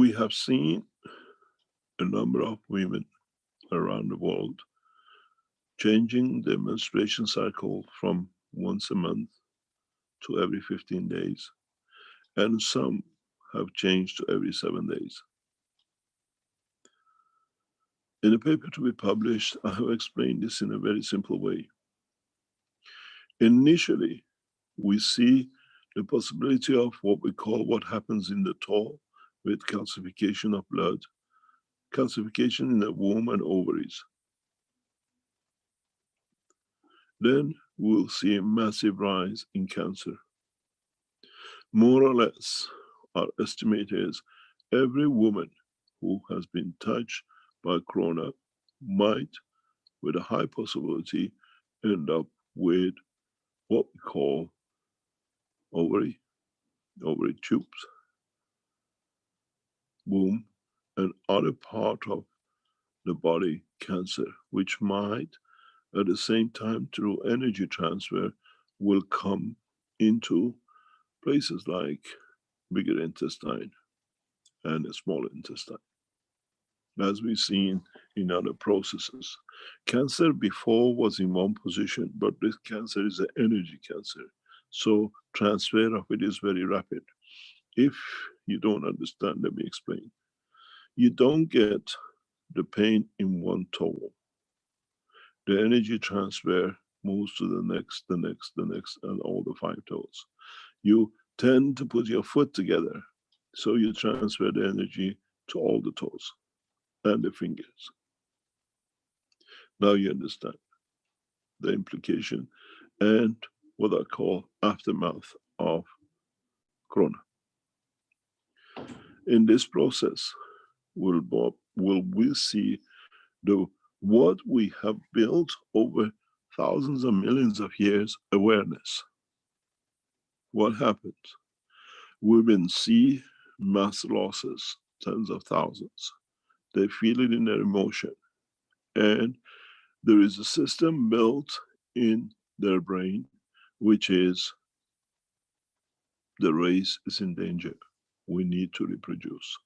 We have seen a number of women around the world changing their menstruation cycle from once a month to every 15 days, and some have changed to every 7 days. In a paper to be published, I have explained this in a very simple way. Initially, we see the possibility of what we call what happens in the toe with calcification of blood, calcification in the womb and ovaries. Then we'll see a massive rise in cancer. More or less, our estimate is every woman who has been touched by corona might, with a high possibility, end up with what we call ovary tubes, womb, and other part of the body cancer, which might, at the same time, through energy transfer, will come into places like bigger intestine and the small intestine, as we've seen in other processes. Cancer before was in one position, but this cancer is an energy cancer. So transfer of it is very rapid. If you don't understand, let me explain. You don't get the pain in one toe. The energy transfer moves to the next, and all the 5 toes. You tend to put your foot together, so you transfer the energy to all the toes and the fingers. Now you understand the implication and what I call aftermath of corona. In this process, will we see the what we have built over thousands and millions of years awareness. What happens? Women see mass losses, tens of thousands. They feel it in their emotion. And there is a system built in their brain, which is the race is in danger. We need to reproduce.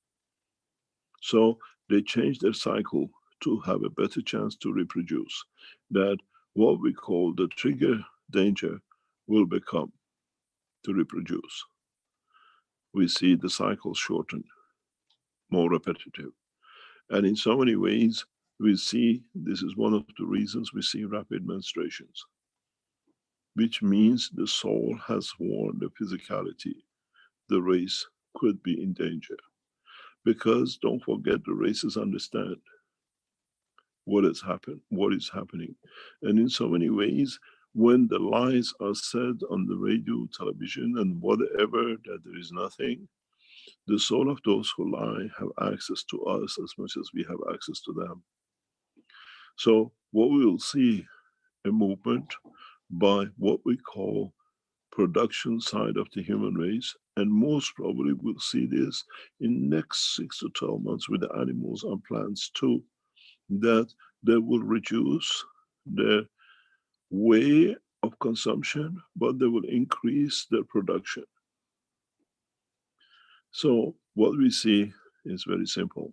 So they change their cycle to have a better chance to reproduce. That what we call the trigger danger will become to reproduce. We see the cycle shorten, more repetitive. And in so many ways, we see this is one of the reasons we see rapid menstruations, which means the soul has warned the physicality. The race could be in danger. Because don't forget, the races understand what has happened, what is happening. And in so many ways, when the lies are said on the radio, television, and whatever, that there is nothing, the soul of those who lie have access to us as much as we have access to them. So what we will see, a movement by what we call production side of the human race, and most probably we'll see this in next 6 to 12 months with the animals and plants too, that they will reduce their way of consumption, but they will increase their production. So what we see is very simple.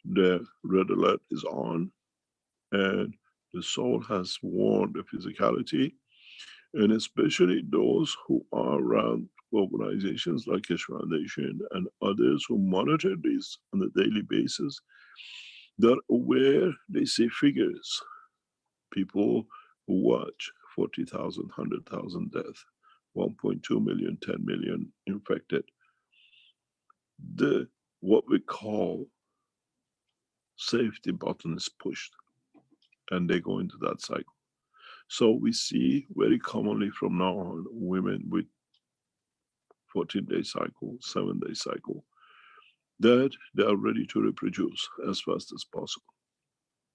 The red alert is on, and the soul has warned the physicality, and especially those who are around organizations like Keshe Foundation and others who monitor this on a daily basis. They're aware, they see figures. People who watch 40,000, 100,000 deaths, 1.2 million, 10 million infected. What we call safety button is pushed, and they go into that cycle. So we see very commonly from now on women with 14-day cycle, 7-day cycle, that they are ready to reproduce as fast as possible.